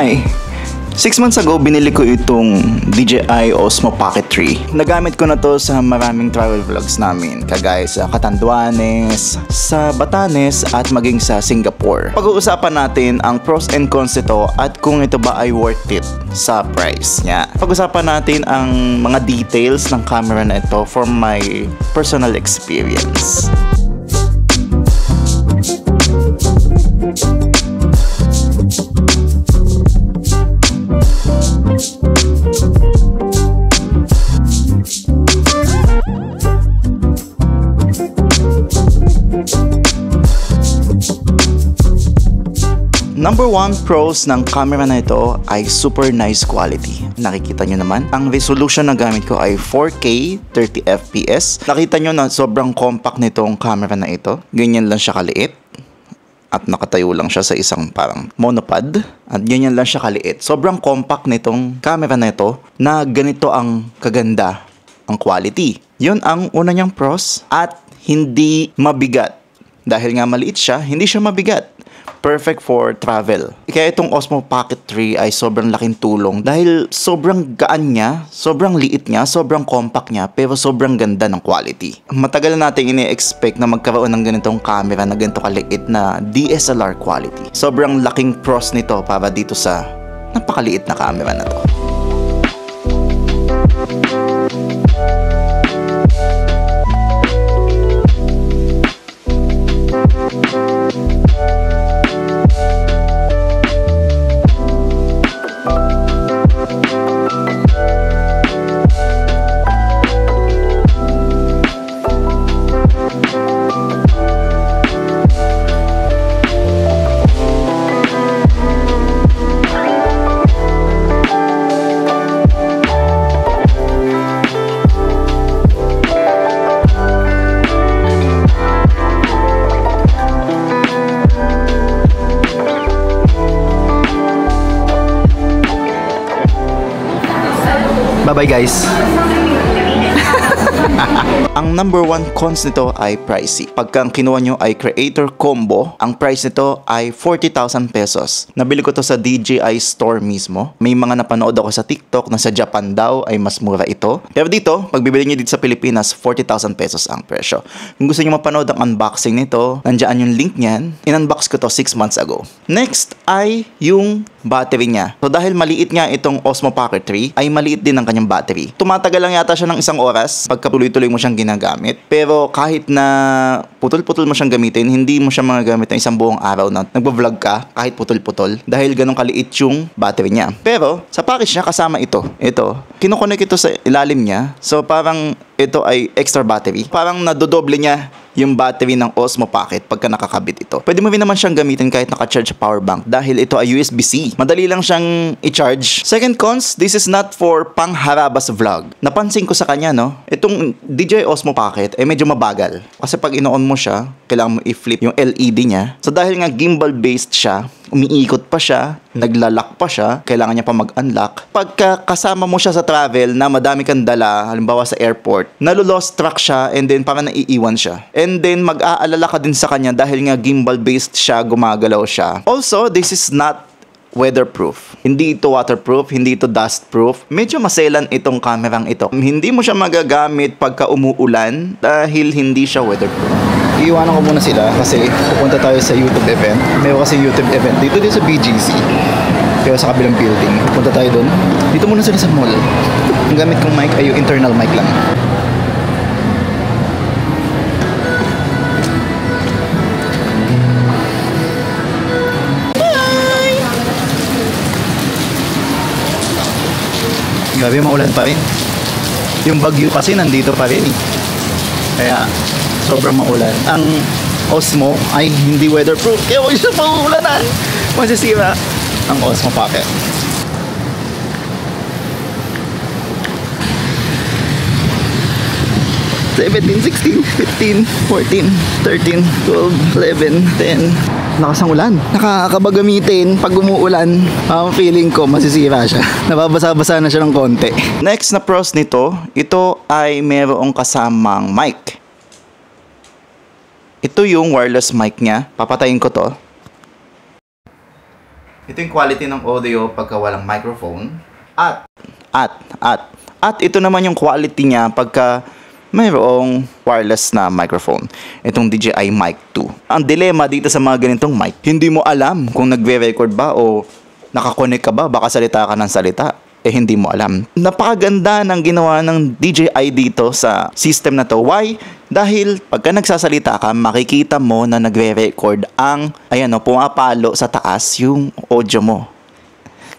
Hi! 6 months ago, binili ko itong DJI Osmo Pocket 3. Nagamit ko na to sa maraming travel vlogs namin, kagaya sa Catanduanes, sa Batanes, at maging sa Singapore. Pag-uusapan natin ang pros and cons nito at kung ito ba ay worth it sa price niya. Pag-usapan natin ang mga details ng camera na ito from my personal experience. Number 1 pros ng camera na ito ay super nice quality. Nakikita nyo naman, ang resolution na gamit ko ay 4K 30fps. Nakita nyo na sobrang compact nitong camera na ito. Ganyan lang siya kaliit. At nakatayo lang siya sa isang parang monopod. At ganyan lang siya kaliit. Sobrang compact nitong camera na ito na ganito ang kaganda ang quality. Yun ang una niyang pros. At hindi mabigat. Dahil nga maliit siya, hindi siya mabigat. Perfect for travel. Kaya itong Osmo Pocket 3 ay sobrang laking tulong dahil sobrang gaan niya, sobrang liit niya, sobrang compact niya, pero sobrang ganda ng quality. Matagal na natin ini-expect na magkaroon ng ganitong camera na ganito kaliit na DSLR quality. Sobrang laking pros nito para dito sa napakaliit na camera na to. Bye-bye guys! Ang number 1 cons nito ay pricey. Pagka ang kinuha nyo ay creator combo, ang price nito ay 40,000 pesos. Nabili ko to sa DJI store mismo. May mga napanood ako sa TikTok na sa Japan daw ay mas mura ito. Pero dito, pag bibili nyo dito sa Pilipinas, 40,000 pesos ang presyo. Kung gusto nyo mapanood ang unboxing nito, nandiyan yung link niyan. In-unbox ko to 6 months ago. Next ay yung battery niya. So dahil maliit nga itong Osmo Pocket 3, ay maliit din ang kanyang battery. Tumatagal lang yata siya ng 1 oras pagka tuloy-tuloy mo siyang ginagamit. Pero kahit na putol-putol mo siyang gamitin, hindi mo siya magagamit ng 1 buong araw na nagbo-vlog ka kahit putol-putol dahil ganun kaliit yung battery niya. Pero sa package niya kasama ito. Ito, kinokonek ito sa ilalim niya. So parang ito ay extra battery. Parang nadodoble niya yung battery ng Osmo Pocket pagka nakakabit ito. Pwede mo rin naman siyang gamitin kahit naka-charge sa power bank dahil ito ay USB-C. Madali lang siyang i-charge. Second cons, this is not for pangharabas vlog. Napansin ko sa kanya, no? Itong DJI Osmo Pocket ay medyo mabagal. Kasi pag ino-on mo siya, kailangan mo i-flip yung LED niya. So dahil nga gimbal-based siya, umiikot pa siya, naglalak pa siya, kailangan niya pa mag-unlock. Pagka kasama mo siya sa travel na madami kang dala, halimbawa sa airport, nalo-lost track siya and then parang naiiwan siya. And then mag-aalala ka din sa kanya dahil nga gimbal-based siya, gumagalaw siya. Also, this is not weatherproof. Hindi ito waterproof, hindi ito dustproof. Medyo maselan itong kamerang ito. Hindi mo siya magagamit pagka umuulan dahil hindi siya weatherproof. Iiwanan ko muna sila kasi pupunta tayo sa YouTube event. Mayroon kasi YouTube event dito sa BGC. Pero sa kabilang building. Punta tayo doon. Dito muna sila sa mall. Ang gamit kong mic ay yung internal mic lang. Grabe, maulan pa rin. Yung bagyo kasi nandito pa rin. Kaya sobrang maulan. Ang Osmo ay hindi weatherproof. Kaya huwag siya pauulanan. Masisira ang Osmo Pocket. '17, 16, 15, 14, 13, 12, 11, 10. Lakas ng ulan. Nakakaba gamitin pag umuulan. Ang feeling ko masisira siya. Nababasa-basa na siya ng konti. Next na pros nito, ito ay mayroong kasamang mic. Ito yung wireless mic niya. Papatayin ko to. Ito yung quality ng audio pagka walang microphone. At ito naman yung quality niya pagka mayroong wireless na microphone. Itong DJI Mic 2. Ang dilema dito sa mga ganitong mic, hindi mo alam kung nagre-record ba o nakakonect ka ba, baka salita ka ng salita. Hindi mo alam. Napakaganda ng ginawa ng DJI dito sa system na to. Why? Dahil pagka nagsasalita ka, makikita mo na nagre-record ang, pumapalo sa taas yung audio mo.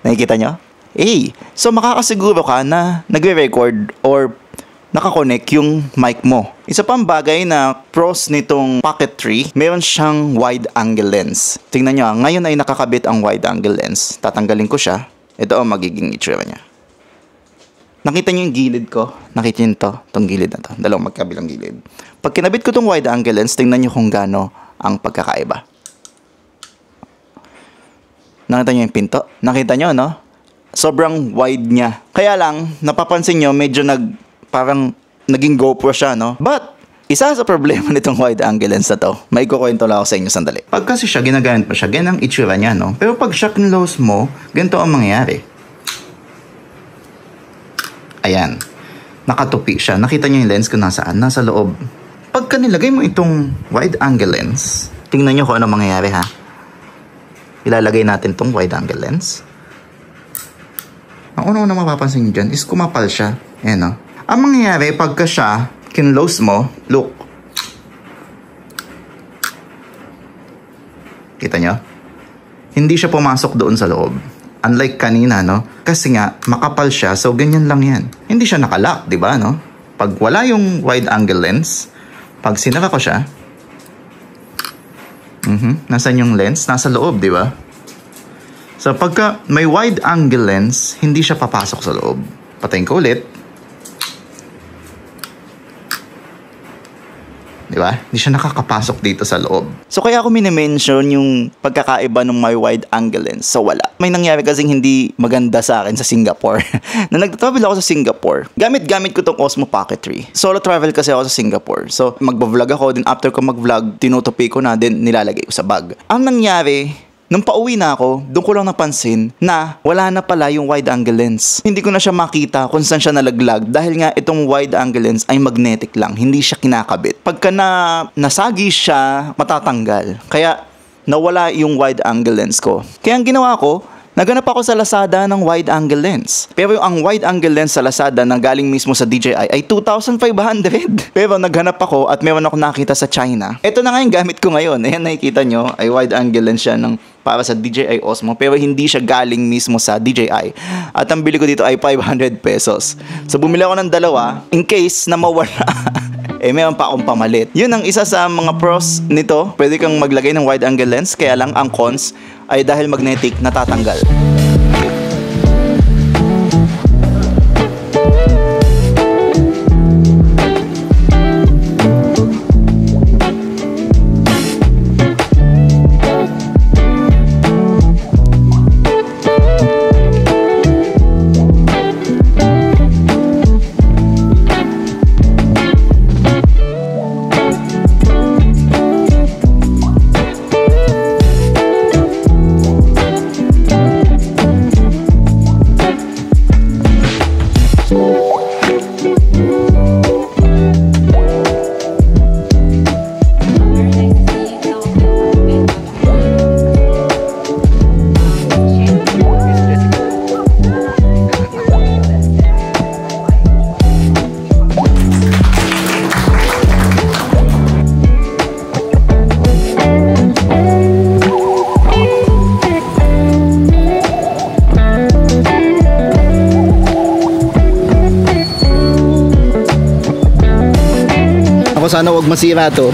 Nakikita nyo? So makakasiguro ka na nagre-record or nakakonect yung mic mo. Isa pang bagay na pros nitong Pocket 3, meron siyang wide angle lens. Tingnan nyo, ngayon ay nakakabit ang wide angle lens. Tatanggalin ko siya. Ito ang magiging itsura niya. Nakita niyo yung gilid ko? Nakita niyo itong gilid na to. Dalawang magkabilang gilid. Pag kinabit ko itong wide angle lens, tingnan niyo kung gaano ang pagkakaiba. Nakita niyo yung pinto? Nakita niyo, no? Sobrang wide niya. Kaya lang, napapansin niyo, medyo parang naging GoPro siya, no? But, isa sa problema nitong wide angle lens na to, may kukwento lang ako sa inyo sandali. Pag kasi siya, ginagamit pa siya, ganyan ang itsura niya, no? Pero pag siya close mo, ganito ang mangyayari. Ayan. Nakatupi siya. Nakita niyo yung lens kung nasaan? Nasa loob. Pagka nilagay mo itong wide angle lens, tingnan niyo kung ano mangyayari, ha? Ilalagay natin itong wide angle lens. Ang una-una mapapansin niyo dyan is kumapal siya. Ayan, no? Ang mangyayari pagka siya kinlose mo, look. Kita nyo? Hindi siya pumasok doon sa loob. Unlike kanina, no? Kasi nga, makapal siya, so ganyan lang yan. Hindi siya nakalock, di ba, no? Pag wala yung wide angle lens, pag sinara ko siya, nasaan yung lens? Nasa loob, di ba? So, pagka may wide angle lens, hindi siya papasok sa loob. Patayin ko ulit. Diba? Hindi siya nakakapasok dito sa loob. So kaya ako minimension yung pagkakaiba ng my wide angle lens. So wala. May nangyari kasing hindi maganda sa akin sa Singapore. Na nag-travel ako sa Singapore, gamit ko tong Osmo Pocket 3. Solo travel kasi ako sa Singapore. So magbablog ako, then after ko mag-vlog, tinutupi ko na, then nilalagay ko sa bag. Ang nangyari, nung pauwi na ako, doon ko lang napansin na wala na pala yung wide angle lens. Hindi ko na siya makita kung saan siya nalaglag dahil nga itong wide angle lens ay magnetic lang, hindi siya kinakabit. Pagka nasagi siya, matatanggal. Kaya nawala yung wide angle lens ko. Kaya ang ginawa ko, naganap ako sa Lazada ng wide angle lens. Pero ang wide angle lens sa Lazada na galing mismo sa DJI ay 2,500. Pero naghanap ako at meron ako nakita sa China. Ito na nga yung gamit ko ngayon. Ayan, nakikita nyo, ay wide angle lens siya para sa DJI Osmo. Pero hindi siya galing mismo sa DJI. At ang bili ko dito ay 500 pesos. So bumili ako ng dalawa in case na mawala. Meron pa akong pamalit. Yun ang isa sa mga pros nito. Pwede kang maglagay ng wide angle lens. Kaya lang ang cons ay dahil magnetic, natatanggal. Sana wag masira to.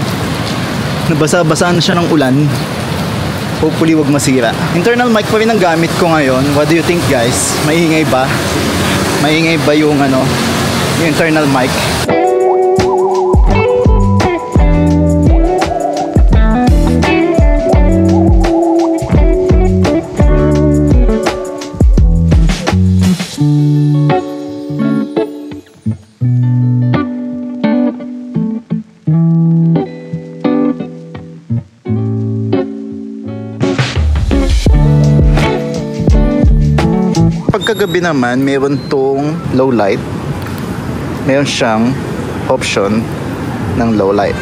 Nabasa-basa na siya ng ulan. Hopefully wag masira. Internal mic pa rin ang gamit ko ngayon. What do you think, guys? Maingay ba? Maingay ba yung yung internal mic? kabila naman, meron tong low light. Meron siyang option ng low light.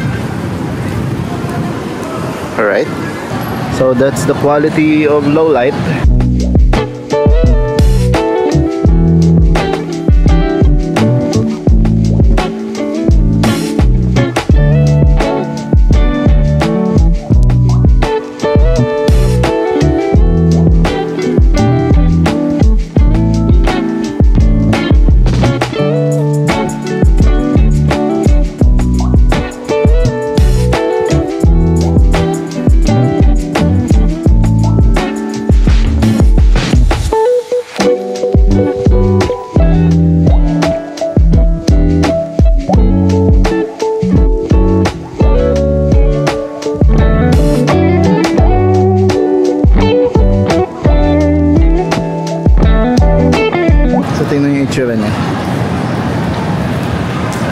Alright. So that's the quality of low light.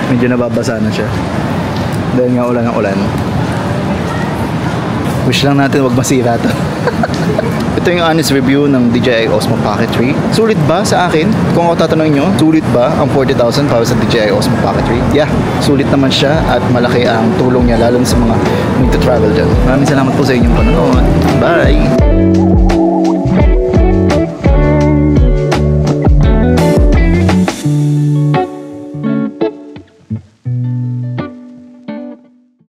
Medyo nababasa na siya dahil nga ulan ng ulan. Wish lang natin wag masira to. Ito yung honest review ng DJI Osmo Pocket 3. Sulit ba sa akin? Kung ako tatanungin nyo, sulit ba ang 40,000 para sa DJI Osmo Pocket 3? Yeah, sulit naman siya at malaki ang tulong niya lalo sa mga need to travel dyan. Maraming salamat po sa inyong panonood. Bye!